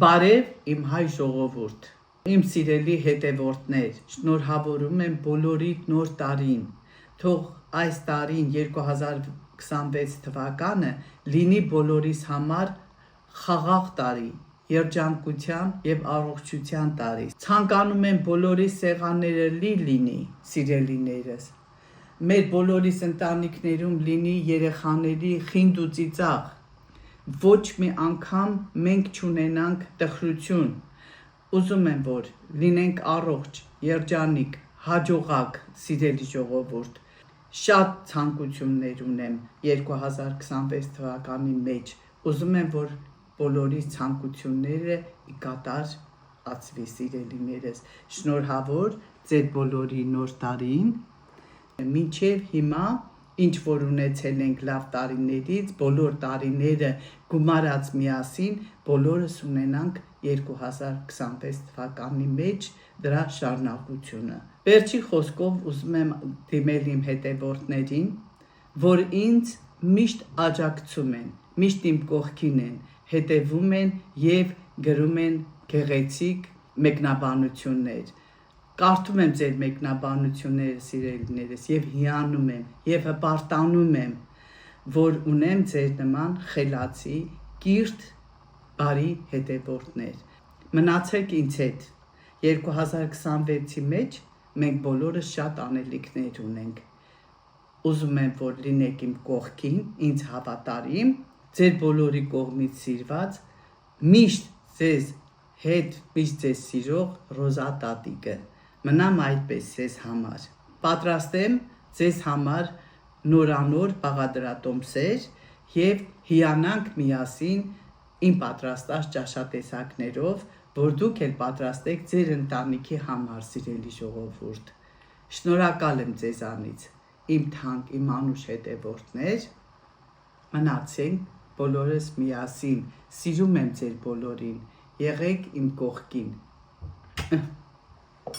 Բարև իմ հայ ժողովուրդ, իմ սիրելի հետևորդներ, շնորհավորում եմ բոլորիդ նոր տարին, թող այս տարին 2026 թվականը լինի բոլորիս համար խաղաղ տարի, երջանկության և առողջության տարի, ցանկանում եմ բոլորիս սեղանները լի լինի, սիրելիներս, մեր բոլորիս ընտանիքներում լինի երեխաների խինդ ու ծիծաղ, ոչ մի անգամ մենք չունենանք տխրություն, ուզում եմ, որ լինենք առողջ, երջանիկ, հաջողակ, սիրելի ժողովուրդ, շատ ցանկություններ ունեմ 2026 թվականի մեջ, ուզում եմ, որ բոլորիս ցանկությունները ի կատար ածվի, սիրելիներս, շնորհավոր ձեր բոլորի նոր տարին, մինչև հիմա ինչ որ ունեցել ենք լավ տարիներից, բոլոր տարիները գումարած միասին, բոլորս ունենանք 2026 թվականի մեջ դրա շարունակությունը։ Վերջի խոսքով ուզում եմ դիմել իմ հետևորդներին, որ ինձ միշտ աջակցում են, միշտ իմ կողքին են, հետևում են և գրում են գեղեցիկ մեկնաբանություններ։ Կարդում եմ ձեր մեկնաբանությունները, սիրելիներս, և հիանում եմ, և հպարտանում եմ, որ ունեմ ձեր նման խելացի, կիրթ, բարի հետևորդներ։ Մնացեք ինձ հետ, 2026-ի մեջ մենք բոլորս շատ անելիքներ ունենք։ Ուզում եմ, որ լինեք իմ կողքին, ինձ հավատարիմ, ձեր բոլորի կողմից սիրված, միշտ ձեզ հետ, միշտ ձեզ սիրող Ռոզա տատիկը։ Մնամ այդպես ձեզ համար։ Պատրաստ եմ ձեզ համար նորանոր բաղադրատոմսեր և հիանանք միասին իմ պատրաստած ճաշատեսակներով, որ դուք էլ պատրաստեք ձեր ընտանիքի համար, սիրելի ժողովուրդ։ Շնորհակալ եմ ձեզանից, իմ թանկ, իմ անուշ հետևորդներ, մնացենք բոլորս միասին, սիրում եմ ձեր բոլորին, եղեք իմ կողքին։